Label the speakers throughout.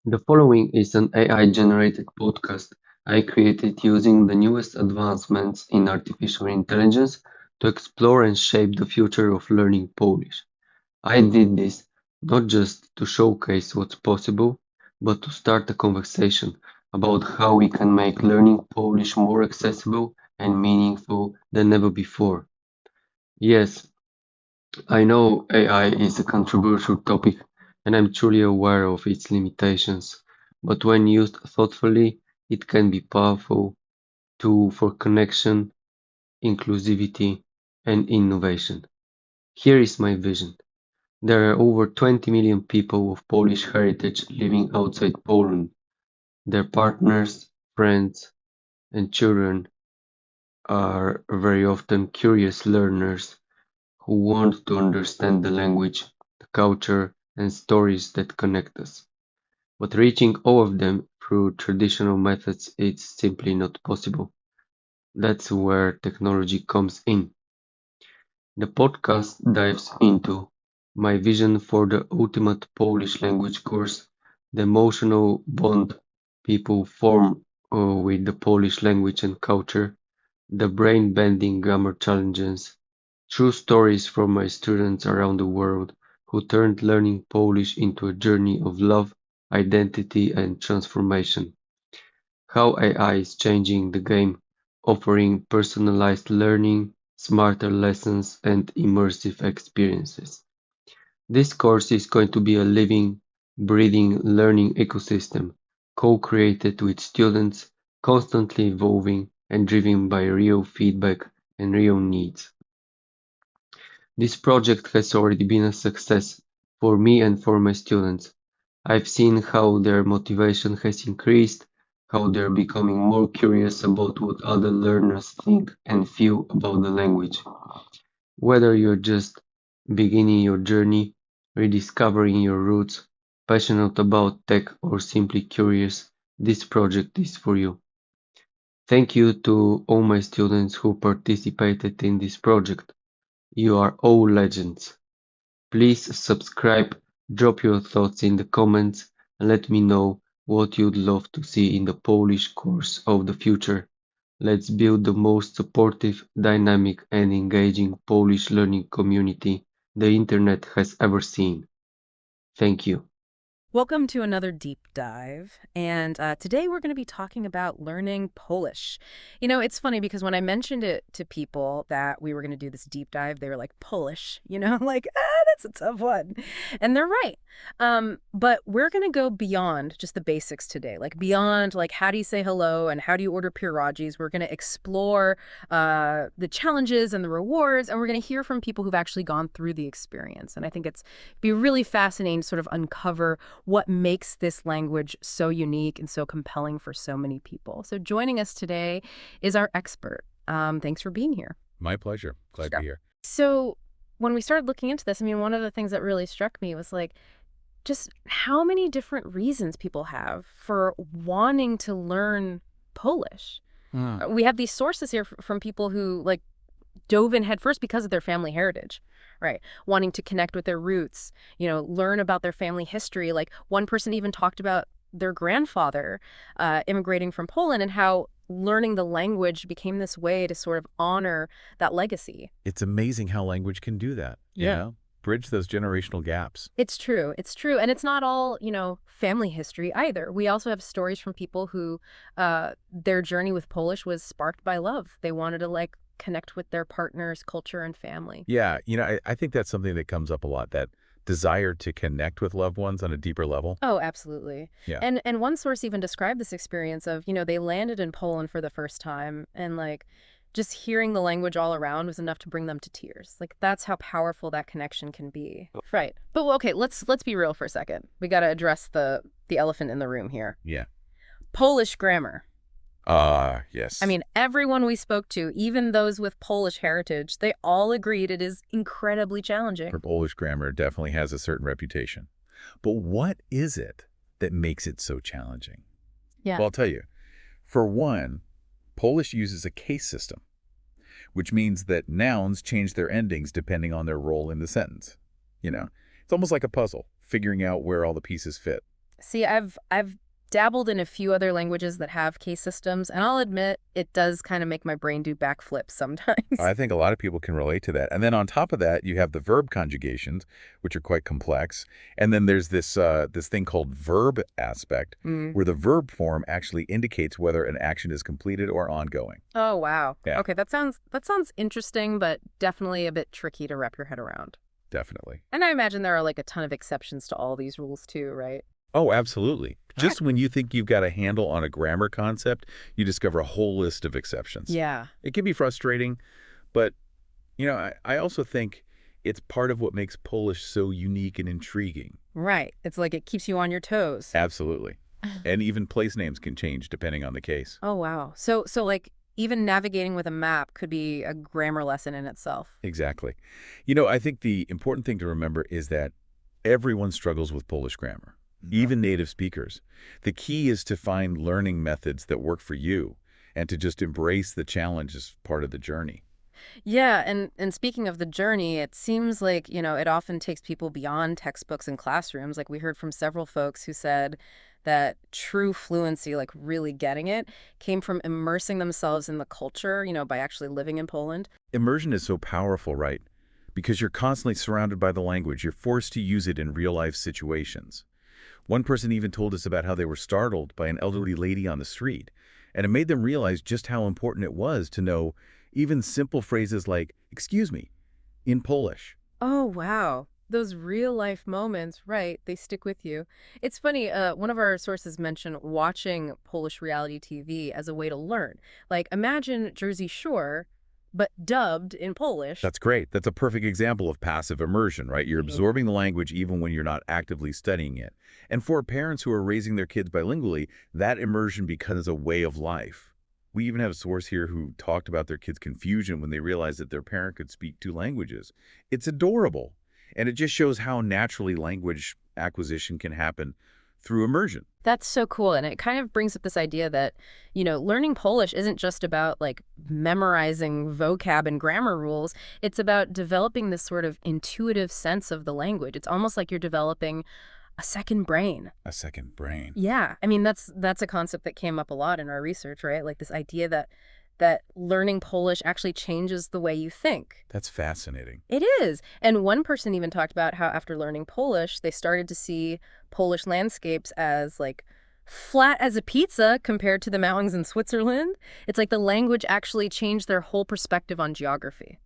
Speaker 1: The following is an AI-generated podcast I created using the newest advancements in artificial intelligence to explore and shape the future of learning Polish. I did this not just to showcase what's possible, but to start a conversation about how we can make learning Polish more accessible and meaningful than ever before. Yes, I know AI is a controversial topic, and I'm truly aware of its limitations, but when used thoughtfully, it can be a powerful tool for connection, inclusivity, and innovation. Here is my vision. There are over 20 million people of Polish heritage living outside Poland. Their partners, friends, and children are very often curious learners who want to understand the language, the culture, and stories that connect us. But reaching all of them through traditional methods is simply not possible. That's where technology comes in. The podcast dives into my vision for the ultimate Polish language course, the emotional bond people form with the Polish language and culture, the brain-bending grammar challenges, true stories from my students around the world who turned learning Polish into a journey of love, identity, and transformation. How AI is changing the game, offering personalized learning, smarter lessons, and immersive experiences. This course is going to be a living, breathing learning ecosystem, co-created with students, constantly evolving and driven by real feedback and real needs. This project has already been a success for me and for my students. I've seen how their motivation has increased, how they're becoming more curious about what other learners think and feel about the language. Whether you're just beginning your journey, rediscovering your roots, passionate about tech, or simply curious, this project is for you. Thank you to all my students who participated in this project. You are all legends. Please subscribe, drop your thoughts in the comments, and let me know what you'd love to see in the Polish course of the future. Let's build the most supportive, dynamic, and engaging Polish learning community the internet has ever seen. Thank you.
Speaker 2: Welcome to another deep dive. And today we're going to be talking about learning Polish. You know, it's funny because when I mentioned it to people that we were going to do this deep dive, they were like, Polish, like, that's a tough one. And they're right. But we're going to go beyond just the basics today, like beyond like how do you say hello and how do you order pierogies. We're going to explore the challenges and the rewards, and we're going to hear from people who've actually gone through the experience. And I think it's be really fascinating to sort of uncover what makes this language so unique and so compelling for so many people. So joining us today is our expert. Thanks for being here.
Speaker 3: My pleasure. Glad to
Speaker 2: Sure.
Speaker 3: be here.
Speaker 2: So when we started looking into this, I mean, one of the things that really struck me was like just how many different reasons people have for wanting to learn Polish. We have these sources here from people who like dove in headfirst because of their family heritage, right? Wanting to connect with their roots, learn about their family history. Like one person even talked about their grandfather immigrating from Poland and how learning the language became this way to sort of honor that legacy.
Speaker 3: It's amazing how language can do that, bridge those generational gaps.
Speaker 2: It's true. It's true. And it's not all, family history either. We also have stories from people who their journey with Polish was sparked by love. They wanted to like connect with their partner's culture and family.
Speaker 3: Yeah, I think that's something that comes up a lot, that desire to connect with loved ones on a deeper level.
Speaker 2: Oh, absolutely.
Speaker 3: Yeah.
Speaker 2: And one source even described this experience of, they landed in Poland for the first time and like just hearing the language all around was enough to bring them to tears. Like that's how powerful that connection can be. Right. But well, okay, let's be real for a second. We got to address the elephant in the room here.
Speaker 3: Yeah.
Speaker 2: Polish grammar.
Speaker 3: Yes.
Speaker 2: I mean, everyone we spoke to, even those with Polish heritage, they all agreed it is incredibly challenging.
Speaker 3: For Polish grammar definitely has a certain reputation. But what is it that makes it so challenging?
Speaker 2: Yeah.
Speaker 3: Well, I'll tell you. For one, Polish uses a case system, which means that nouns change their endings depending on their role in the sentence. It's almost like a puzzle, figuring out where all the pieces fit.
Speaker 2: See, I've dabbled in a few other languages that have case systems, and I'll admit it does kind of make my brain do backflips sometimes.
Speaker 3: I think a lot of people can relate to that. And then on top of that, you have the verb conjugations, which are quite complex. And then there's this thing called verb aspect,
Speaker 2: Mm.
Speaker 3: where the verb form actually indicates whether an action is completed or ongoing.
Speaker 2: Oh, wow.
Speaker 3: Yeah.
Speaker 2: Okay, that sounds interesting, but definitely a bit tricky to wrap your head around.
Speaker 3: Definitely.
Speaker 2: And I imagine there are like a ton of exceptions to all these rules too, right?
Speaker 3: Oh, absolutely.
Speaker 2: All right.
Speaker 3: Just when you think you've got a handle on a grammar concept, you discover a whole list of exceptions.
Speaker 2: Yeah.
Speaker 3: It can be frustrating, but, I also think it's part of what makes Polish so unique and intriguing.
Speaker 2: Right. It's like it keeps you on your toes.
Speaker 3: Absolutely. And even place names can change depending on the case.
Speaker 2: Oh, wow. So like even navigating with a map could be a grammar lesson in itself.
Speaker 3: Exactly. I think the important thing to remember is that everyone struggles with Polish grammar, even native speakers. The key is to find learning methods that work for you and to just embrace the challenge as part of the journey.
Speaker 2: Yeah, and speaking of the journey, it seems like, it often takes people beyond textbooks and classrooms. Like we heard from several folks who said that true fluency, like really getting it, came from immersing themselves in the culture, by actually living in Poland.
Speaker 3: Immersion is so powerful, right? Because you're constantly surrounded by the language. You're forced to use it in real-life situations. One person even told us about how they were startled by an elderly lady on the street, and it made them realize just how important it was to know even simple phrases like, "excuse me," in Polish.
Speaker 2: Oh, wow. Those real life moments, right? They stick with you. It's funny, one of our sources mentioned watching Polish reality TV as a way to learn. Like, imagine Jersey Shore, but dubbed in Polish.
Speaker 3: That's great. That's a perfect example of passive immersion, right? You're
Speaker 2: Mhm.
Speaker 3: absorbing the language even when you're not actively studying it. And for parents who are raising their kids bilingually, that immersion becomes a way of life. We even have a source here who talked about their kids' confusion when they realized that their parent could speak two languages. It's adorable. And it just shows how naturally language acquisition can happen through immersion.
Speaker 2: That's so cool. And it kind of brings up this idea that, learning Polish isn't just about like memorizing vocab and grammar rules. It's about developing this sort of intuitive sense of the language. It's almost like you're developing a second brain.
Speaker 3: A second brain.
Speaker 2: Yeah. I mean, that's a concept that came up a lot in our research, right? Like this idea that learning Polish actually changes the way you think.
Speaker 3: That's fascinating.
Speaker 2: It is. And one person even talked about how after learning Polish, they started to see Polish landscapes as like flat as a pizza compared to the mountains in Switzerland. It's like the language actually changed their whole perspective on geography.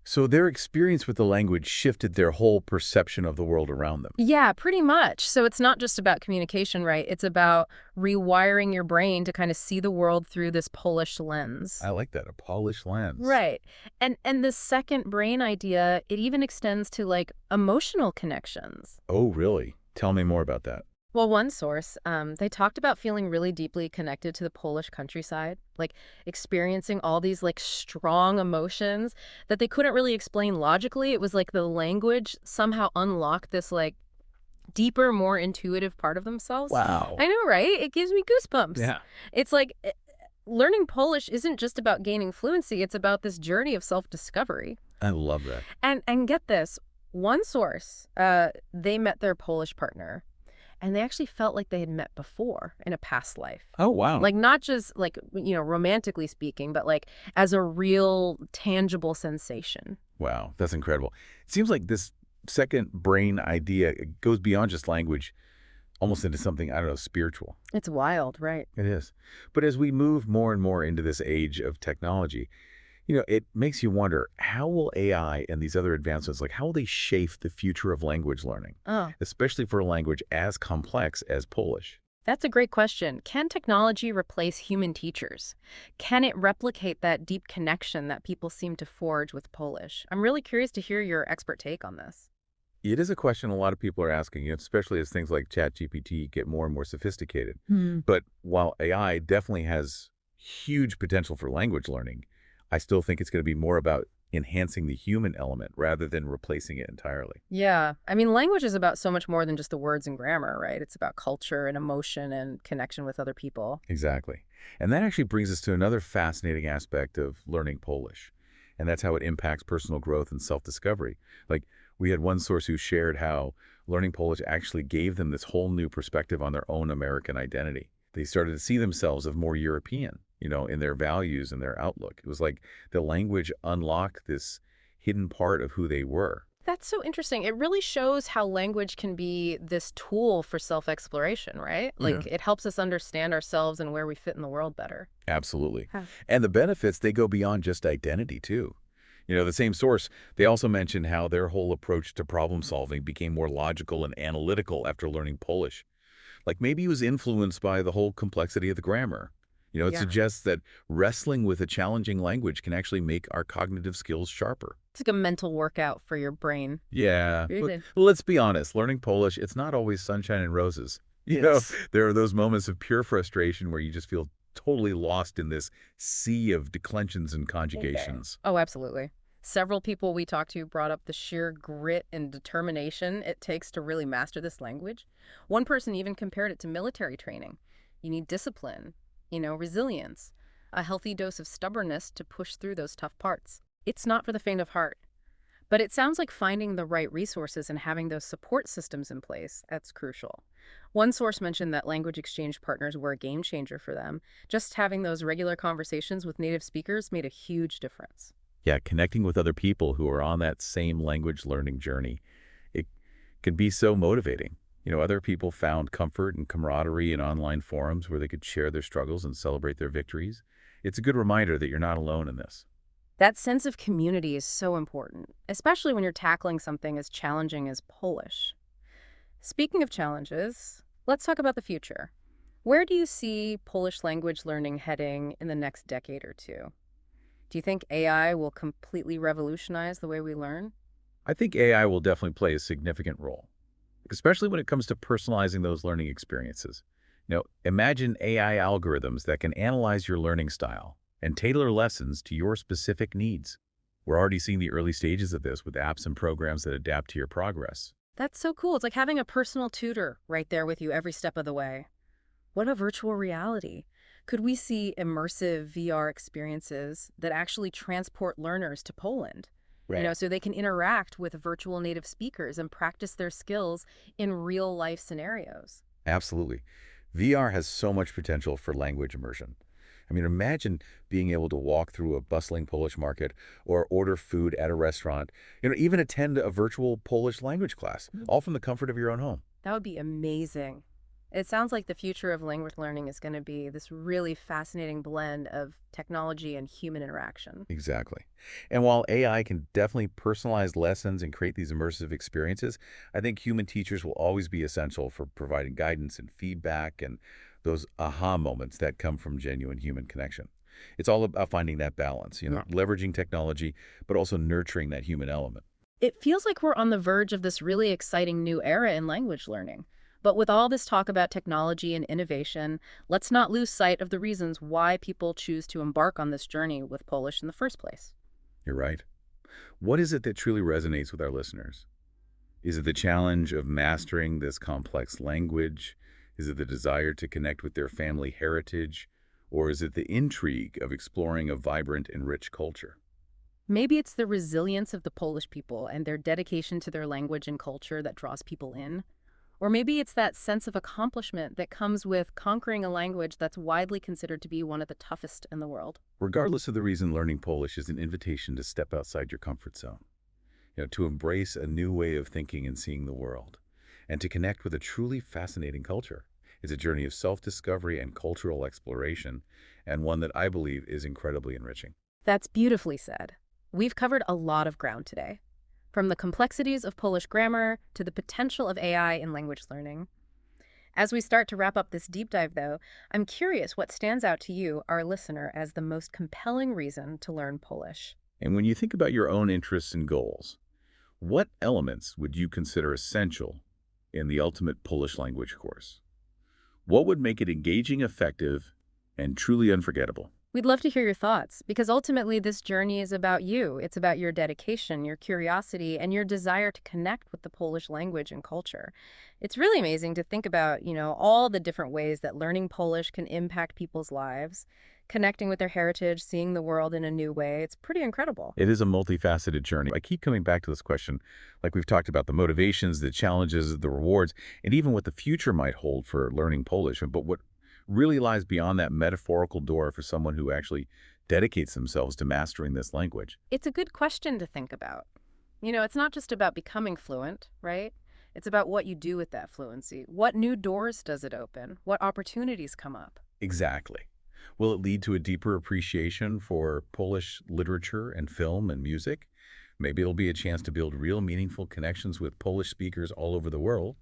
Speaker 3: So their experience with the language shifted their whole perception of the world around them.
Speaker 2: Yeah, pretty much. So it's not just about communication, right? It's about rewiring your brain to kind of see the world through this Polish lens.
Speaker 3: I like that, a Polish lens.
Speaker 2: Right. And the second brain idea, it even extends to like emotional connections.
Speaker 3: Oh, really? Tell me more about that.
Speaker 2: Well, one source, they talked about feeling really deeply connected to the Polish countryside, like experiencing all these like strong emotions that they couldn't really explain logically. It was like the language somehow unlocked this like deeper, more intuitive part of themselves.
Speaker 3: Wow.
Speaker 2: I know, right? It gives me goosebumps.
Speaker 3: Yeah.
Speaker 2: It's like learning Polish isn't just about gaining fluency, it's about this journey of self-discovery.
Speaker 3: I love that.
Speaker 2: And get this, one source, they met their Polish partner and they actually felt like they had met before in a past life.
Speaker 3: Oh, wow.
Speaker 2: Like not just like, romantically speaking, but like as a real tangible sensation.
Speaker 3: Wow, that's incredible. It seems like this second brain idea goes beyond just language, almost into something, I don't know, spiritual.
Speaker 2: It's wild, right?
Speaker 3: It is. But as we move more and more into this age of technology, it makes you wonder, how will AI and these other advancements, like how will they shape the future of language learning,
Speaker 2: Oh,
Speaker 3: especially for a language as complex as Polish?
Speaker 2: that's a great question. Can technology replace human teachers? Can it replicate that deep connection that people seem to forge with Polish? I'm really curious to hear your expert take on this.
Speaker 3: It is a question a lot of people are asking, especially as things like ChatGPT get more and more sophisticated. But while AI definitely has huge potential for language learning, I still think it's going to be more about enhancing the human element rather than replacing it entirely.
Speaker 2: Yeah. I mean, language is about so much more than just the words and grammar, right? It's about culture and emotion and connection with other people.
Speaker 3: Exactly. And that actually brings us to another fascinating aspect of learning Polish, and that's how it impacts personal growth and self-discovery. Like, We had one source who shared how learning Polish actually gave them this whole new perspective on their own American identity. They started to see themselves as more European, in their values and their outlook. It was like the language unlocked this hidden part of who they were.
Speaker 2: That's so interesting. It really shows how language can be this tool for self-exploration, right?
Speaker 3: Oh, yeah.
Speaker 2: Like it helps us understand ourselves and where we fit in the world better.
Speaker 3: Absolutely.
Speaker 2: Huh.
Speaker 3: And the benefits, they go beyond just identity, too. The same source, they also mentioned how their whole approach to problem solving became more logical and analytical after learning Polish. Like maybe it was influenced by the whole complexity of the grammar. It
Speaker 2: Yeah.
Speaker 3: suggests that wrestling with a challenging language can actually make our cognitive skills sharper.
Speaker 2: It's like a mental workout for your brain.
Speaker 3: Yeah, but
Speaker 2: Really?
Speaker 3: let's be honest, learning Polish, it's not always sunshine and roses.
Speaker 2: Yes.
Speaker 3: There are those moments of pure frustration where you just feel totally lost in this sea of declensions and conjugations.
Speaker 2: Oh, absolutely. Several people we talked to brought up the sheer grit and determination it takes to really master this language. One person even compared it to military training. You need discipline, resilience, a healthy dose of stubbornness to push through those tough parts. It's not for the faint of heart. But it sounds like finding the right resources and having those support systems in place, that's crucial. One source mentioned that language exchange partners were a game changer for them. Just having those regular conversations with native speakers made a huge difference.
Speaker 3: Yeah, connecting with other people who are on that same language learning journey, it can be so motivating. Other people found comfort and camaraderie in online forums where they could share their struggles and celebrate their victories. It's a good reminder that you're not alone in this.
Speaker 2: That sense of community is so important, especially when you're tackling something as challenging as Polish. Speaking of challenges, let's talk about the future. Where do you see Polish language learning heading in the next decade or two? Do you think AI will completely revolutionize the way we learn?
Speaker 3: I think AI will definitely play a significant role, especially when it comes to personalizing those learning experiences. Imagine AI algorithms that can analyze your learning style and tailor lessons to your specific needs. We're already seeing the early stages of this with apps and programs that adapt to your progress.
Speaker 2: That's so cool. It's like having a personal tutor right there with you every step of the way. What a virtual reality. Could we see immersive VR experiences that actually transport learners to Poland?
Speaker 3: Right.
Speaker 2: So they can interact with virtual native speakers and practice their skills in real life scenarios.
Speaker 3: Absolutely. VR has so much potential for language immersion. I mean, imagine being able to walk through a bustling Polish market or order food at a restaurant, even attend a virtual Polish language class, all from the comfort of your own home.
Speaker 2: That would be amazing. It sounds like the future of language learning is going to be this really fascinating blend of technology and human interaction.
Speaker 3: Exactly. And while AI can definitely personalize lessons and create these immersive experiences, I think human teachers will always be essential for providing guidance and feedback and those aha moments that come from genuine human connection. It's all about finding that balance,
Speaker 2: Yeah.
Speaker 3: leveraging technology, but also nurturing that human element.
Speaker 2: It feels like we're on the verge of this really exciting new era in language learning. But with all this talk about technology and innovation, let's not lose sight of the reasons why people choose to embark on this journey with Polish in the first place.
Speaker 3: You're right. What is it that truly resonates with our listeners? Is it the challenge of mastering this complex language? Is it the desire to connect with their family heritage? Or is it the intrigue of exploring a vibrant and rich culture?
Speaker 2: Maybe it's the resilience of the Polish people and their dedication to their language and culture that draws people in. Or maybe it's that sense of accomplishment that comes with conquering a language that's widely considered to be one of the toughest in the world.
Speaker 3: Regardless of the reason, learning Polish is an invitation to step outside your comfort zone, to embrace a new way of thinking and seeing the world, and to connect with a truly fascinating culture. It's a journey of self-discovery and cultural exploration, and one that I believe is incredibly enriching.
Speaker 2: That's beautifully said. We've covered a lot of ground today, from the complexities of Polish grammar to the potential of AI in language learning. As we start to wrap up this deep dive, though, I'm curious what stands out to you, our listener, as the most compelling reason to learn Polish.
Speaker 3: And when you think about your own interests and goals, what elements would you consider essential in the ultimate Polish language course? What would make it engaging, effective, and truly unforgettable?
Speaker 2: We'd love to hear your thoughts, because ultimately this journey is about you. It's about your dedication, your curiosity, and your desire to connect with the Polish language and culture. It's really amazing to think about, all the different ways that learning Polish can impact people's lives. connecting with their heritage, seeing the world in a new way. It's pretty incredible.
Speaker 3: It is a multifaceted journey. I keep coming back to this question, like we've talked about the motivations, the challenges, the rewards, and even what the future might hold for learning Polish. But what really lies beyond that metaphorical door for someone who actually dedicates themselves to mastering this language?
Speaker 2: It's a good question to think about. It's not just about becoming fluent, right? It's about what you do with that fluency. What new doors does it open? What opportunities come up?
Speaker 3: Exactly. Will it lead to a deeper appreciation for Polish literature and film and music? Maybe it'll be a chance to build real meaningful connections with Polish speakers all over the world.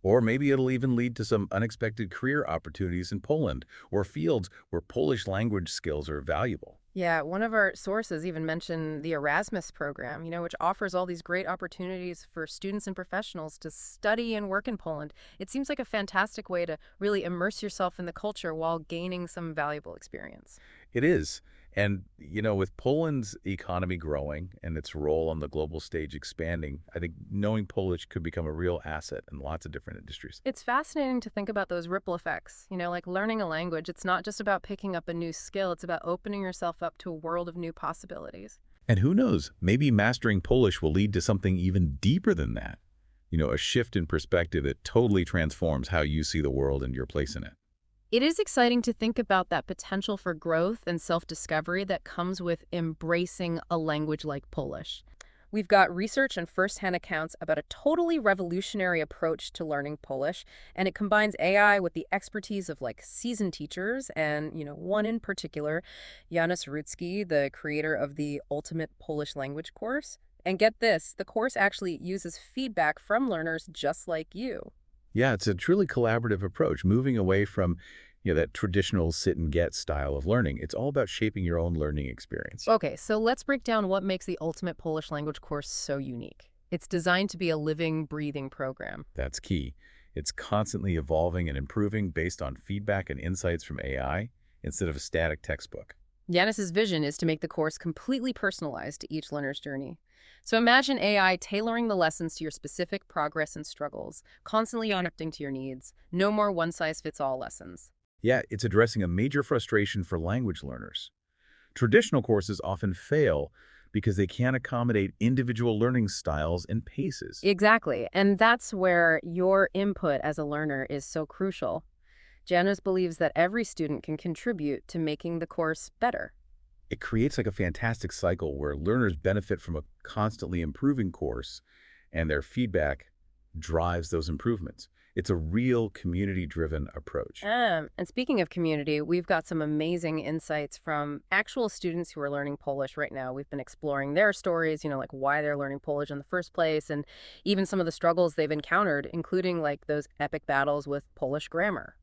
Speaker 3: Or maybe it'll even lead to some unexpected career opportunities in Poland or fields where Polish language skills are valuable.
Speaker 2: Yeah, one of our sources even mentioned the Erasmus program, which offers all these great opportunities for students and professionals to study and work in Poland. It seems like a fantastic way to really immerse yourself in the culture while gaining some valuable experience.
Speaker 3: It is. And, with Poland's economy growing and its role on the global stage expanding, I think knowing Polish could become a real asset in lots of different industries.
Speaker 2: It's fascinating to think about those ripple effects. Like learning a language, it's not just about picking up a new skill, it's about opening yourself up to a world of new possibilities.
Speaker 3: And who knows, maybe mastering Polish will lead to something even deeper than that. A shift in perspective that totally transforms how you see the world and your place in it.
Speaker 2: It is exciting to think about that potential for growth and self-discovery that comes with embracing a language like Polish. We've got research and firsthand accounts about a totally revolutionary approach to learning Polish, and it combines AI with the expertise of seasoned teachers and, one in particular, Janusz, the creator of the Ultimate Polish Language course. And get this, the course actually uses feedback from learners just like you.
Speaker 3: Yeah, it's a truly collaborative approach, moving away from, that traditional sit and get style of learning. It's all about shaping your own learning experience.
Speaker 2: Okay, so let's break down what makes the Ultimate Polish Language course so unique. It's designed to be a living, breathing program.
Speaker 3: That's key. It's constantly evolving and improving based on feedback and insights from AI instead of a static textbook.
Speaker 2: Janusz's vision is to make the course completely personalized to each learner's journey. So imagine AI tailoring the lessons to your specific progress and struggles, constantly adapting to your needs. No more one-size-fits-all lessons.
Speaker 3: Yeah, it's addressing a major frustration for language learners. Traditional courses often fail because they can't accommodate individual learning styles and paces.
Speaker 2: Exactly, and that's where your input as a learner is so crucial. Janusz believes that every student can contribute to making the course better.
Speaker 3: It creates a fantastic cycle where learners benefit from a constantly improving course and their feedback drives those improvements. It's a real community-driven approach.
Speaker 2: And speaking of community, we've got some amazing insights from actual students who are learning Polish right now. We've been exploring their stories, why they're learning Polish in the first place, and even some of the struggles they've encountered, including those epic battles with Polish grammar.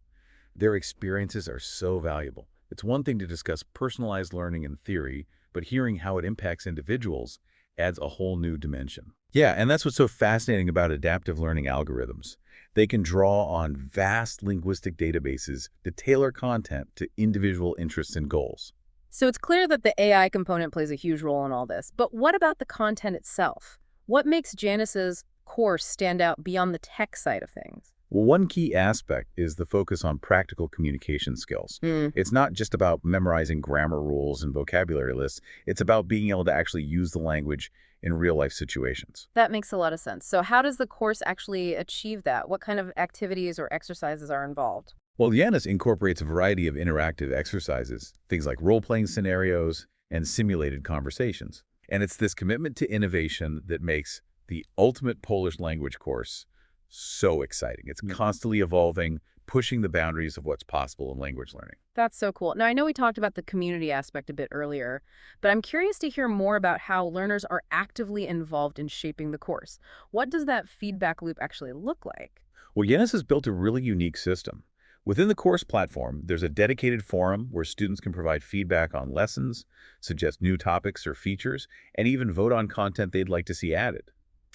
Speaker 3: Their experiences are so valuable. It's one thing to discuss personalized learning in theory, but hearing how it impacts individuals adds a whole new dimension. Yeah, and that's what's so fascinating about adaptive learning algorithms. They can draw on vast linguistic databases to tailor content to individual interests and goals.
Speaker 2: So it's clear that the AI component plays a huge role in all this. But what about the content itself? What makes Janusz's course stand out beyond the tech side of things?
Speaker 3: Well, one key aspect is the focus on practical communication skills. It's not just about memorizing grammar rules and vocabulary lists. It's about being able to actually use the language in real-life situations.
Speaker 2: That makes a lot of sense. So how does the course actually achieve that? What kind of activities or exercises are involved?
Speaker 3: Well, Janusz incorporates a variety of interactive exercises, things like role-playing scenarios and simulated conversations. And it's this commitment to innovation that makes the Ultimate Polish Language course so exciting. It's constantly evolving, pushing the boundaries of what's possible in language learning.
Speaker 2: That's so cool. Now, I know we talked about the community aspect a bit earlier, but I'm curious to hear more about how learners are actively involved in shaping the course. What does that feedback loop actually look like?
Speaker 3: Well, Janusz has built a really unique system. Within the course platform, there's a dedicated forum where students can provide feedback on lessons, suggest new topics or features, and even vote on content they'd like to see added.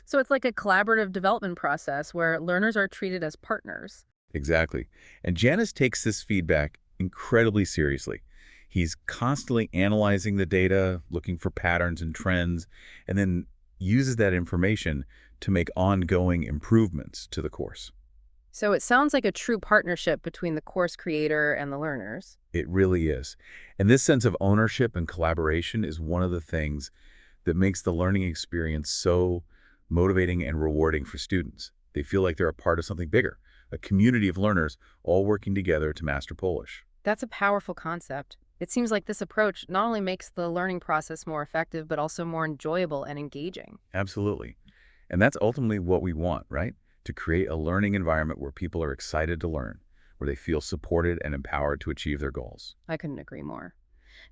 Speaker 2: So it's like a collaborative development process where learners are treated as partners.
Speaker 3: Exactly. And Janusz takes this feedback incredibly seriously. He's constantly analyzing the data, looking for patterns and trends, and then uses that information to make ongoing improvements to the course.
Speaker 2: So it sounds like a true partnership between the course creator and the learners.
Speaker 3: It really is. And this sense of ownership and collaboration is one of the things that makes the learning experience so motivating and rewarding for students. They feel like they're a part of something bigger, a community of learners all working together to master Polish.
Speaker 2: That's a powerful concept. It seems like this approach not only makes the learning process more effective, but also more enjoyable and engaging.
Speaker 3: Absolutely. And that's ultimately what we want, right? To create a learning environment where people are excited to learn, where they feel supported and empowered to achieve their goals.
Speaker 2: I couldn't agree more.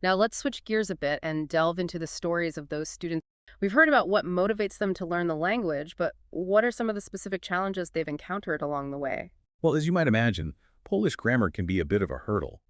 Speaker 2: Now let's switch gears a bit and delve into the stories of those students. We've heard about what motivates them to learn the language, but what are some of the specific challenges they've encountered along the way?
Speaker 3: Well, as you might imagine, Polish grammar can be a bit of a hurdle.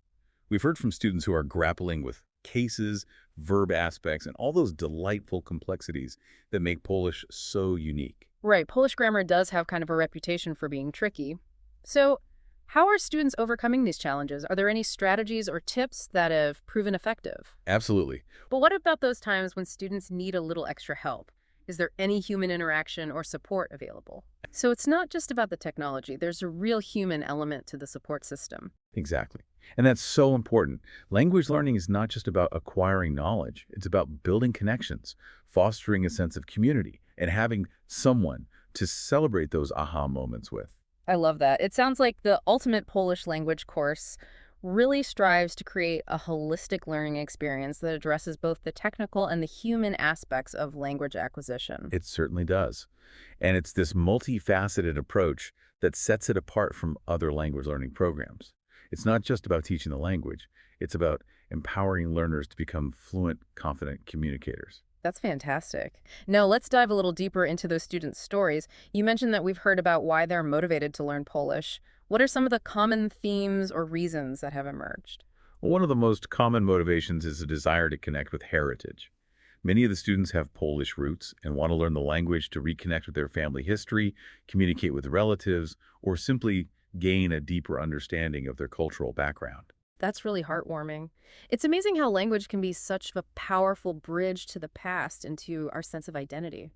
Speaker 3: We've heard from students who are grappling with cases, verb aspects, and all those delightful complexities that make Polish so unique.
Speaker 2: Right, Polish grammar does have kind of a reputation for being tricky. So, how are students overcoming these challenges? Are there any strategies or tips that have proven effective?
Speaker 3: Absolutely.
Speaker 2: But what about those times when students need a little extra help? Is there any human interaction or support available? So it's not just about the technology. There's a real human element to the support system.
Speaker 3: Exactly. And that's so important. Language learning is not just about acquiring knowledge. It's about building connections, fostering a sense of community, and having someone to celebrate those aha moments with.
Speaker 2: I love that. It sounds like the ultimate Polish language course really strives to create a holistic learning experience that addresses both the technical and the human aspects of language acquisition.
Speaker 3: It certainly does. And it's this multifaceted approach that sets it apart from other language learning programs. It's not just about teaching the language. It's about empowering learners to become fluent, confident communicators.
Speaker 2: That's fantastic. Now, let's dive a little deeper into those students' stories. You mentioned that we've heard about why they're motivated to learn Polish. What are some of the common themes or reasons that have emerged?
Speaker 3: Well, one of the most common motivations is a desire to connect with heritage. Many of the students have Polish roots and want to learn the language to reconnect with their family history, communicate with relatives, or simply gain a deeper understanding of their cultural background.
Speaker 2: That's really heartwarming. It's amazing how language can be such a powerful bridge to the past and to our sense of identity.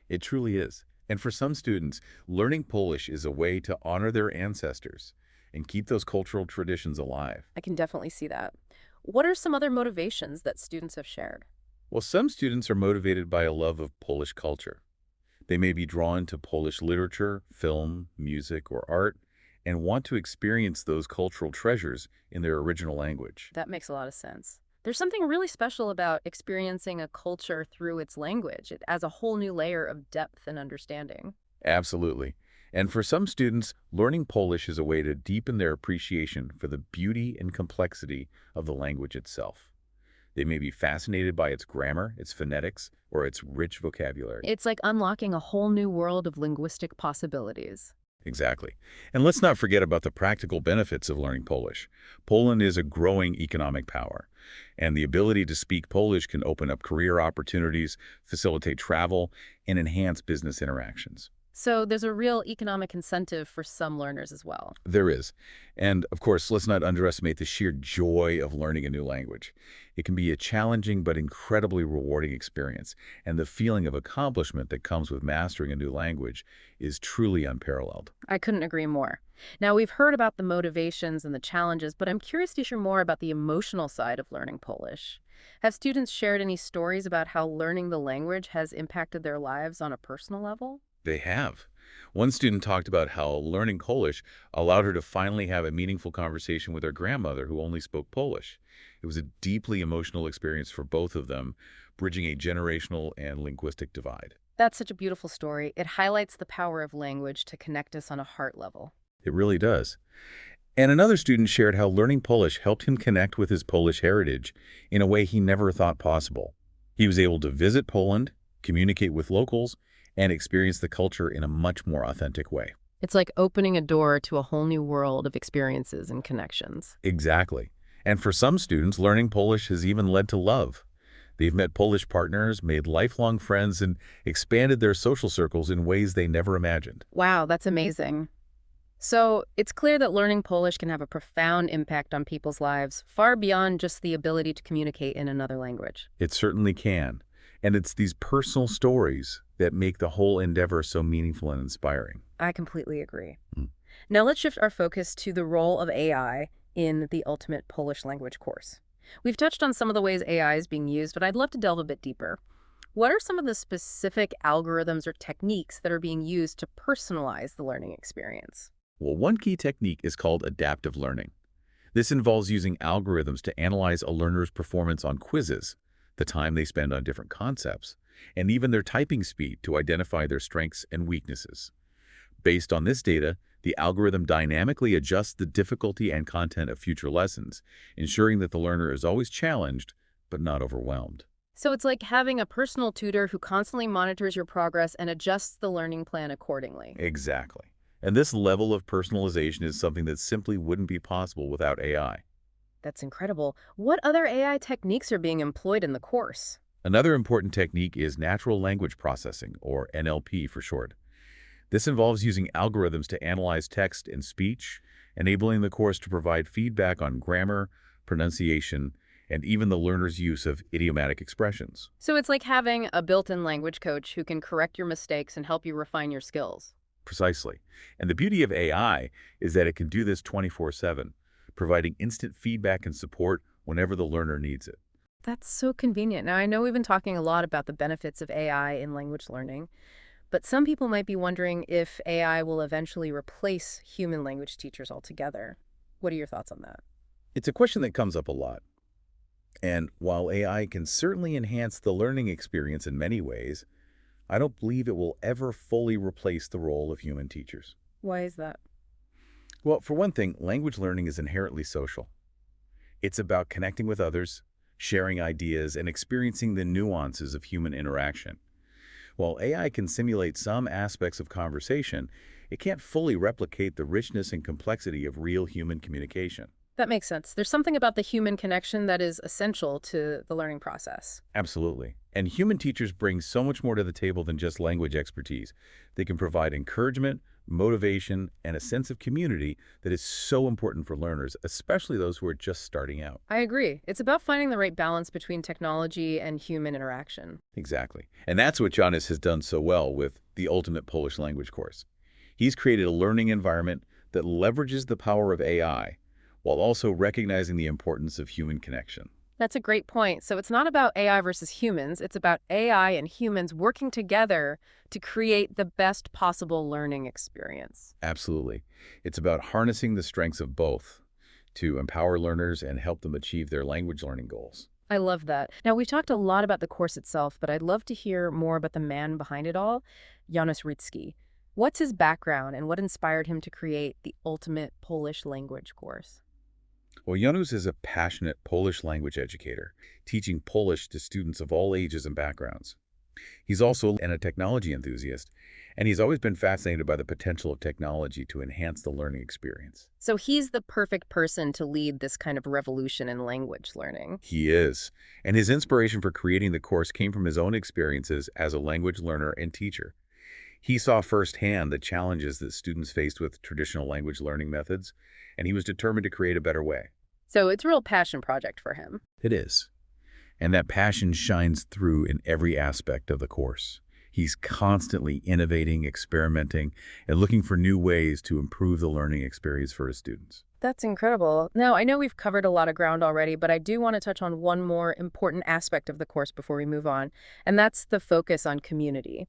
Speaker 3: It truly is. And for some students, learning Polish is a way to honor their ancestors and keep those cultural traditions alive.
Speaker 2: I can definitely see that. What are some other motivations that students have shared?
Speaker 3: Well, some students are motivated by a love of Polish culture. They may be drawn to Polish literature, film, music, or art, and want to experience those cultural treasures in their original language.
Speaker 2: That makes a lot of sense. There's something really special about experiencing a culture through its language. It adds a whole new layer of depth and understanding.
Speaker 3: Absolutely. And for some students, learning Polish is a way to deepen their appreciation for the beauty and complexity of the language itself. They may be fascinated by its grammar, its phonetics, or its rich vocabulary.
Speaker 2: It's like unlocking a whole new world of linguistic possibilities.
Speaker 3: Exactly. And let's not forget about the practical benefits of learning Polish. Poland is a growing economic power, and the ability to speak Polish can open up career opportunities, facilitate travel, and enhance business interactions.
Speaker 2: So there's a real economic incentive for some learners as well.
Speaker 3: There is. And of course, let's not underestimate the sheer joy of learning a new language. It can be a challenging but incredibly rewarding experience, and the feeling of accomplishment that comes with mastering a new language is truly unparalleled.
Speaker 2: I couldn't agree more. Now, we've heard about the motivations and the challenges, but I'm curious to hear more about the emotional side of learning Polish. Have students shared any stories about how learning the language has impacted their lives on a personal level?
Speaker 3: They have. One student talked about how learning Polish allowed her to finally have a meaningful conversation with her grandmother who only spoke Polish. It was a deeply emotional experience for both of them, bridging a generational and linguistic divide.
Speaker 2: That's such a beautiful story. It highlights the power of language to connect us on a heart level.
Speaker 3: It really does. And another student shared how learning Polish helped him connect with his Polish heritage in a way he never thought possible. He was able to visit Poland, communicate with locals, and experience the culture in a much more authentic way.
Speaker 2: It's like opening a door to a whole new world of experiences and connections.
Speaker 3: Exactly. And for some students, learning Polish has even led to love. They've met Polish partners, made lifelong friends, and expanded their social circles in ways they never imagined.
Speaker 2: Wow, that's amazing. So it's clear that learning Polish can have a profound impact on people's lives, far beyond just the ability to communicate in another language.
Speaker 3: It certainly can. And it's these personal stories that make the whole endeavor so meaningful and inspiring.
Speaker 2: I completely agree.
Speaker 3: Mm.
Speaker 2: Now let's shift our focus to the role of AI in the ultimate Polish language course. We've touched on some of the ways AI is being used, but I'd love to delve a bit deeper. What are some of the specific algorithms or techniques that are being used to personalize the learning experience?
Speaker 3: Well, one key technique is called adaptive learning. This involves using algorithms to analyze a learner's performance on quizzes, the time they spend on different concepts, and even their typing speed to identify their strengths and weaknesses. Based on this data, the algorithm dynamically adjusts the difficulty and content of future lessons, ensuring that the learner is always challenged but not overwhelmed.
Speaker 2: So it's like having a personal tutor who constantly monitors your progress and adjusts the learning plan accordingly.
Speaker 3: Exactly. And this level of personalization is something that simply wouldn't be possible without AI.
Speaker 2: That's incredible. What other AI techniques are being employed in the course?
Speaker 3: Another important technique is natural language processing, or NLP for short. This involves using algorithms to analyze text and speech, enabling the course to provide feedback on grammar, pronunciation, and even the learner's use of idiomatic expressions.
Speaker 2: So it's like having a built-in language coach who can correct your mistakes and help you refine your skills.
Speaker 3: Precisely. And the beauty of AI is that it can do this 24/7, providing instant feedback and support whenever the learner needs it.
Speaker 2: That's so convenient. Now, I know we've been talking a lot about the benefits of AI in language learning, but some people might be wondering if AI will eventually replace human language teachers altogether. What are your thoughts on that?
Speaker 3: It's a question that comes up a lot. And while AI can certainly enhance the learning experience in many ways, I don't believe it will ever fully replace the role of human teachers.
Speaker 2: Why is that?
Speaker 3: Well, for one thing, language learning is inherently social. It's about connecting with others, sharing ideas, and experiencing the nuances of human interaction. While AI can simulate some aspects of conversation, it can't fully replicate the richness and complexity of real human communication.
Speaker 2: That makes sense. There's something about the human connection that is essential to the learning process.
Speaker 3: Absolutely. And human teachers bring so much more to the table than just language expertise. They can provide encouragement, motivation, and a sense of community that is so important for learners, especially those who are just starting out.
Speaker 2: I agree. It's about finding the right balance between technology and human interaction.
Speaker 3: Exactly. And that's what Janusz has done so well with the Ultimate Polish Language course. He's created a learning environment that leverages the power of AI while also recognizing the importance of human connection.
Speaker 2: That's a great point. So it's not about AI versus humans. It's about AI and humans working together to create the best possible learning experience.
Speaker 3: Absolutely. It's about harnessing the strengths of both to empower learners and help them achieve their language learning goals.
Speaker 2: I love that. Now, we've talked a lot about the course itself, but I'd love to hear more about the man behind it all, Janusz. What's his background and what inspired him to create the ultimate Polish language course?
Speaker 3: Well, Janusz is a passionate Polish language educator, teaching Polish to students of all ages and backgrounds. He's also a technology enthusiast, and he's always been fascinated by the potential of technology to enhance the learning experience.
Speaker 2: So he's the perfect person to lead this kind of revolution in language learning.
Speaker 3: He is, and his inspiration for creating the course came from his own experiences as a language learner and teacher. He saw firsthand the challenges that students faced with traditional language learning methods, and he was determined to create a better way.
Speaker 2: So it's a real passion project for him.
Speaker 3: It is. And that passion shines through in every aspect of the course. He's constantly innovating, experimenting, and looking for new ways to improve the learning experience for his students.
Speaker 2: That's incredible. Now, I know we've covered a lot of ground already, but I do want to touch on one more important aspect of the course before we move on, and that's the focus on community.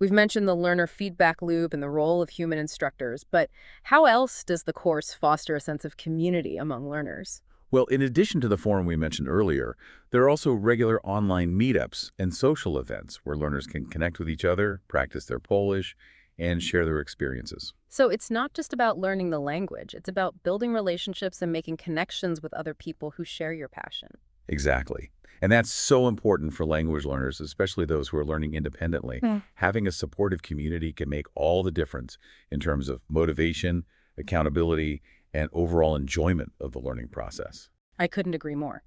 Speaker 2: We've mentioned the learner feedback loop and the role of human instructors, but how else does the course foster a sense of community among learners?
Speaker 3: Well, in addition to the forum we mentioned earlier, there are also regular online meetups and social events where learners can connect with each other, practice their Polish, and share their experiences.
Speaker 2: So it's not just about learning the language, it's about building relationships and making connections with other people who share your passion.
Speaker 3: Exactly. And that's so important for language learners, especially those who are learning independently. Having a supportive community can make all the difference in terms of motivation, accountability, and overall enjoyment of the learning process.
Speaker 2: I couldn't agree more.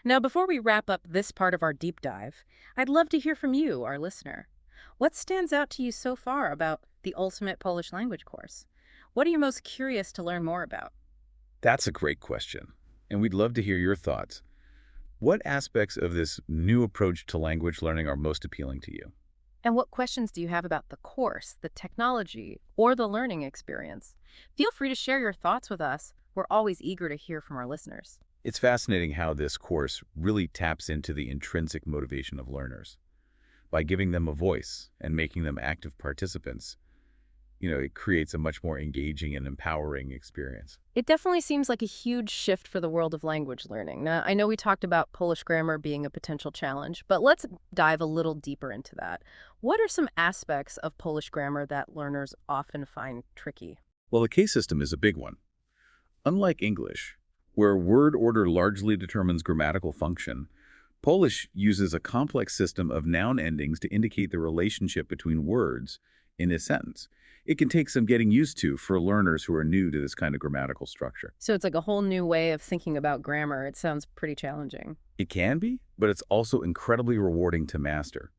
Speaker 2: Now, before we wrap up this part of our deep dive, I'd love to hear from you, our listener. What stands out to you so far about the Ultimate Polish Language course? What are you most curious to learn more about?
Speaker 3: That's a great question, and we'd love to hear your thoughts. What aspects of this new approach to language learning are most appealing to you?
Speaker 2: And what questions do you have about the course, the technology, or the learning experience? Feel free to share your thoughts with us. We're always eager to hear from our listeners.
Speaker 3: It's fascinating how this course really taps into the intrinsic motivation of learners. By giving them a voice and making them active participants, it creates a much more engaging and empowering experience.
Speaker 2: It definitely seems like a huge shift for the world of language learning. Now, I know we talked about Polish grammar being a potential challenge, but let's dive a little deeper into that. What are some aspects of Polish grammar that learners often find tricky?
Speaker 3: Well, the case system is a big one. Unlike English, where word order largely determines grammatical function, Polish uses a complex system of noun endings to indicate the relationship between words in a sentence. It can take some getting used to for learners who are new to this kind of grammatical structure.
Speaker 2: So it's like a whole new way of thinking about grammar. It sounds pretty challenging.
Speaker 3: It can be, but it's also incredibly rewarding to master.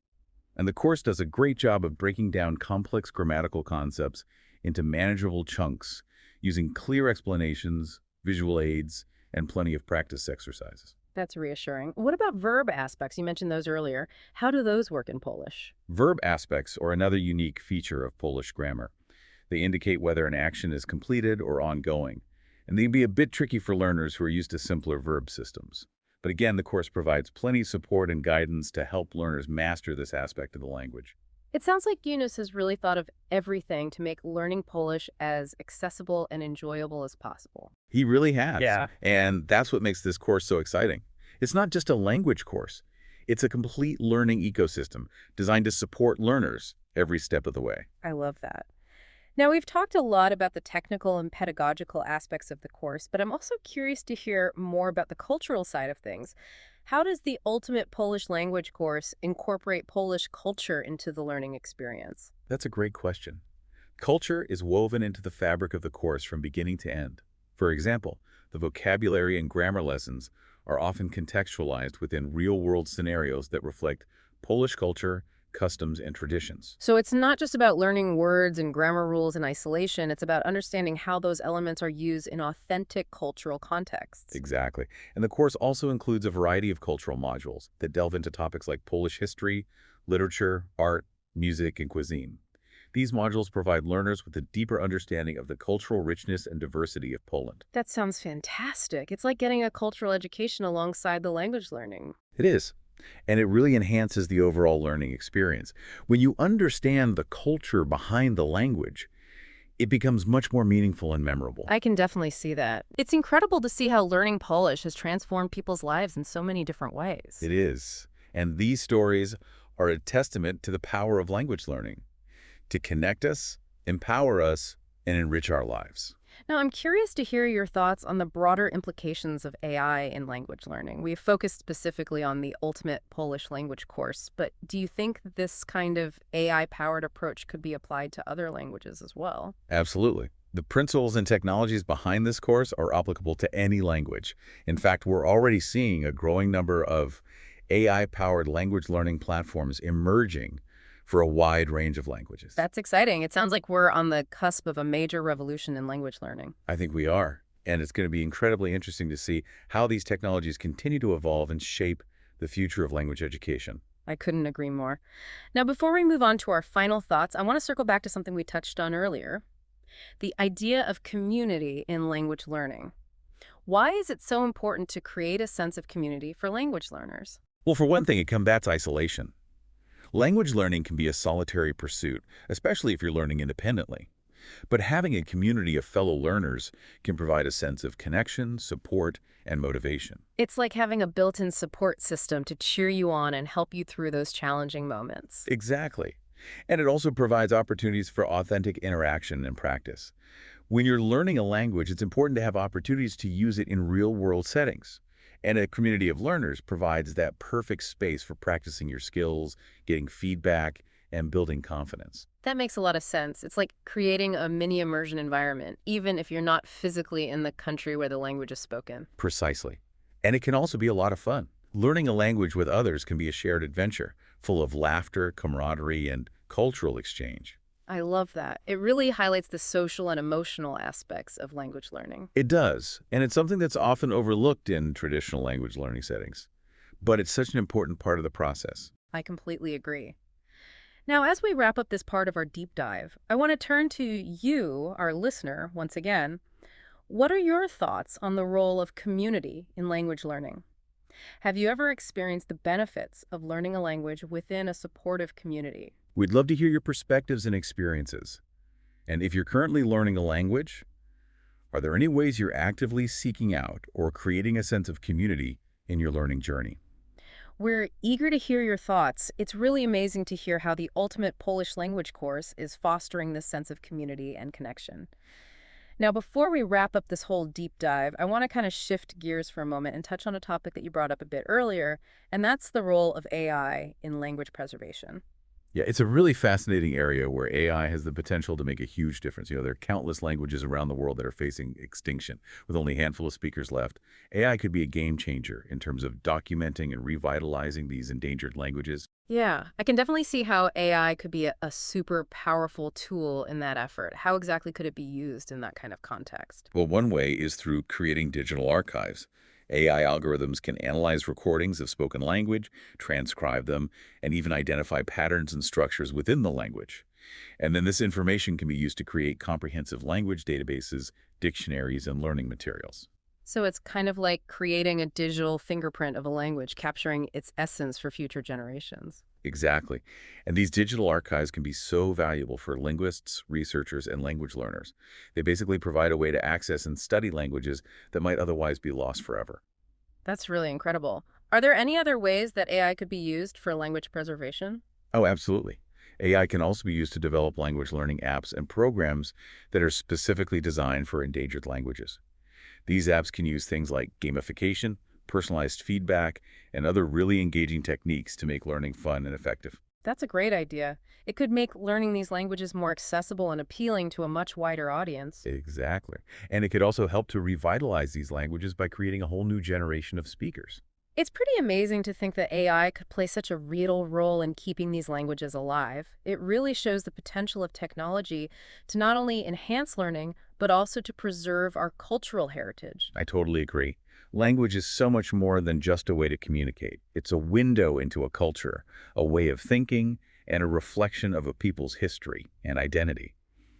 Speaker 3: And the course does a great job of breaking down complex grammatical concepts into manageable chunks using clear explanations, visual aids, and plenty of practice exercises.
Speaker 2: That's reassuring. What about verb aspects? You mentioned those earlier. How do those work in Polish?
Speaker 3: Verb aspects are another unique feature of Polish grammar. They indicate whether an action is completed or ongoing, and they can be a bit tricky for learners who are used to simpler verb systems. But again, the course provides plenty of support and guidance to help learners master this aspect of the language.
Speaker 2: It sounds like Janusz has really thought of everything to make learning Polish as accessible and enjoyable as possible.
Speaker 3: He really has.
Speaker 2: Yeah.
Speaker 3: And that's what makes this course so exciting. It's not just a language course. It's a complete learning ecosystem designed to support learners every step of the way.
Speaker 2: I love that. Now, we've talked a lot about the technical and pedagogical aspects of the course, but I'm also curious to hear more about the cultural side of things. How does the Ultimate Polish Language course incorporate Polish culture into the learning experience?
Speaker 3: That's a great question. Culture is woven into the fabric of the course from beginning to end. For example, the vocabulary and grammar lessons are often contextualized within real-world scenarios that reflect Polish culture, customs, and traditions.
Speaker 2: So it's not just about learning words and grammar rules in isolation, it's about understanding how those elements are used in authentic cultural contexts.
Speaker 3: Exactly. And the course also includes a variety of cultural modules that delve into topics like Polish history, literature, art, music, and cuisine. These modules provide learners with a deeper understanding of the cultural richness and diversity of Poland.
Speaker 2: That sounds fantastic. It's like getting a cultural education alongside the language learning.
Speaker 3: It is. And it really enhances the overall learning experience. When you understand the culture behind the language, it becomes much more meaningful and memorable.
Speaker 2: I can definitely see that. It's incredible to see how learning Polish has transformed people's lives in so many different ways.
Speaker 3: It is. And these stories are a testament to the power of language learning to connect us, empower us, and enrich our lives.
Speaker 2: Now, I'm curious to hear your thoughts on the broader implications of AI in language learning. We've focused specifically on the Ultimate Polish Language course, but do you think this kind of AI-powered approach could be applied to other languages as well?
Speaker 3: Absolutely. The principles and technologies behind this course are applicable to any language. In fact, we're already seeing a growing number of AI-powered language learning platforms emerging for a wide range of languages.
Speaker 2: That's exciting. It sounds like we're on the cusp of a major revolution in language learning.
Speaker 3: I think we are. And it's going to be incredibly interesting to see how these technologies continue to evolve and shape the future of language education.
Speaker 2: I couldn't agree more. Now, before we move on to our final thoughts, I want to circle back to something we touched on earlier, the idea of community in language learning. Why is it so important to create a sense of community for language learners?
Speaker 3: Well, for one thing, it combats isolation. Language learning can be a solitary pursuit, especially if you're learning independently. But having a community of fellow learners can provide a sense of connection, support, and motivation.
Speaker 2: It's like having a built-in support system to cheer you on and help you through those challenging moments.
Speaker 3: Exactly. And it also provides opportunities for authentic interaction and practice. When you're learning a language, it's important to have opportunities to use it in real-world settings. And a community of learners provides that perfect space for practicing your skills, getting feedback, and building confidence.
Speaker 2: That makes a lot of sense. It's like creating a mini immersion environment, even if you're not physically in the country where the language is spoken.
Speaker 3: Precisely. And it can also be a lot of fun. Learning a language with others can be a shared adventure, full of laughter, camaraderie, and cultural exchange.
Speaker 2: I love that. It really highlights the social and emotional aspects of language learning.
Speaker 3: It does, and it's something that's often overlooked in traditional language learning settings. But it's such an important part of the process.
Speaker 2: I completely agree. Now, as we wrap up this part of our deep dive, I want to turn to you, our listener, once again. What are your thoughts on the role of community in language learning? Have you ever experienced the benefits of learning a language within a supportive community?
Speaker 3: We'd love to hear your perspectives and experiences. And if you're currently learning a language, are there any ways you're actively seeking out or creating a sense of community in your learning journey?
Speaker 2: We're eager to hear your thoughts. It's really amazing to hear how the Ultimate Polish Language course is fostering this sense of community and connection. Now, before we wrap up this whole deep dive, I want to kind of shift gears for a moment and touch on a topic that you brought up a bit earlier, and that's the role of AI in language preservation.
Speaker 3: Yeah, it's a really fascinating area where AI has the potential to make a huge difference. There are countless languages around the world that are facing extinction, with only a handful of speakers left. AI could be a game changer in terms of documenting and revitalizing these endangered languages.
Speaker 2: Yeah, I can definitely see how AI could be a super powerful tool in that effort. How exactly could it be used in that kind of context?
Speaker 3: Well, one way is through creating digital archives. AI algorithms can analyze recordings of spoken language, transcribe them, and even identify patterns and structures within the language. And then this information can be used to create comprehensive language databases, dictionaries, and learning materials.
Speaker 2: So it's kind of like creating a digital fingerprint of a language, capturing its essence for future generations.
Speaker 3: Exactly. And these digital archives can be so valuable for linguists, researchers, and language learners. They basically provide a way to access and study languages that might otherwise be lost forever.
Speaker 2: That's really incredible. Are there any other ways that AI could be used for language preservation?
Speaker 3: Oh, absolutely. AI can also be used to develop language learning apps and programs that are specifically designed for endangered languages. These apps can use things like gamification, personalized feedback, and other really engaging techniques to make learning fun and effective.
Speaker 2: That's a great idea. It could make learning these languages more accessible and appealing to a much wider audience.
Speaker 3: Exactly. And it could also help to revitalize these languages by creating a whole new generation of speakers.
Speaker 2: It's pretty amazing to think that AI could play such a vital role in keeping these languages alive. It really shows the potential of technology to not only enhance learning, but also to preserve our cultural heritage.
Speaker 3: I totally agree. Language is so much more than just a way to communicate. It's a window into a culture, a way of thinking, and a reflection of a people's history and identity.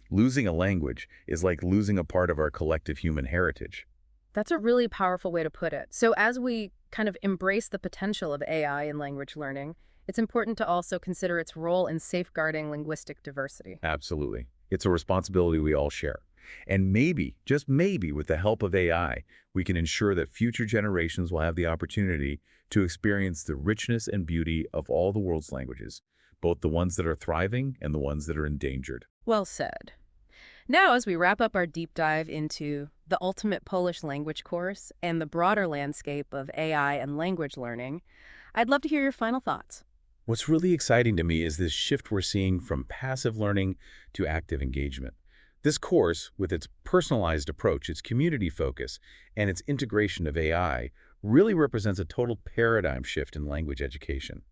Speaker 3: Losing a language is like losing a part of our collective human heritage.
Speaker 2: That's a really powerful way to put it. So as we kind of embrace the potential of AI in language learning, it's important to also consider its role in safeguarding linguistic diversity.
Speaker 3: Absolutely. It's a responsibility we all share. And maybe, just maybe, with the help of AI, we can ensure that future generations will have the opportunity to experience the richness and beauty of all the world's languages, both the ones that are thriving and the ones that are endangered.
Speaker 2: Well said. Now, as we wrap up our deep dive into the Ultimate Polish Language course and the broader landscape of AI and language learning, I'd love to hear your final thoughts.
Speaker 3: What's really exciting to me is this shift we're seeing from passive learning to active engagement. This course, with its personalized approach, its community focus, and its integration of AI, really represents a total paradigm shift in language education.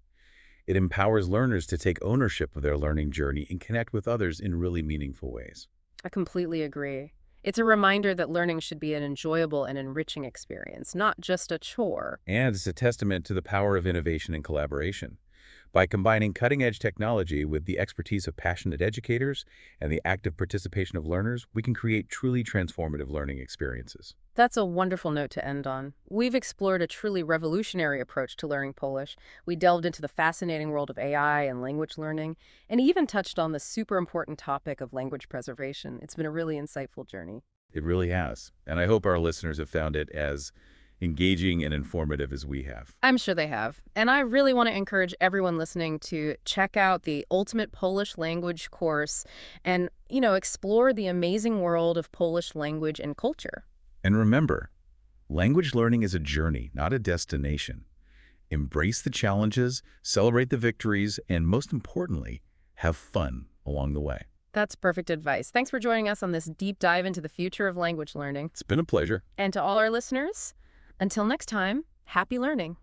Speaker 3: It empowers learners to take ownership of their learning journey and connect with others in really meaningful ways.
Speaker 2: I completely agree. It's a reminder that learning should be an enjoyable and enriching experience, not just a chore.
Speaker 3: And it's a testament to the power of innovation and collaboration. By combining cutting-edge technology with the expertise of passionate educators and the active participation of learners, we can create truly transformative learning experiences.
Speaker 2: That's a wonderful note to end on. We've explored a truly revolutionary approach to learning Polish. We delved into the fascinating world of AI and language learning, and even touched on the super important topic of language preservation. It's been a really insightful journey.
Speaker 3: It really has. And I hope our listeners have found it as engaging and informative as we have.
Speaker 2: I'm sure they have. And I really want to encourage everyone listening to check out the Ultimate Polish Language course and, explore the amazing world of Polish language and culture.
Speaker 3: And remember, language learning is a journey, not a destination. Embrace the challenges, celebrate the victories, and most importantly, have fun along the way.
Speaker 2: That's perfect advice. Thanks for joining us on this deep dive into the future of language learning.
Speaker 3: It's been a pleasure.
Speaker 2: And to all our listeners, until next time, happy learning.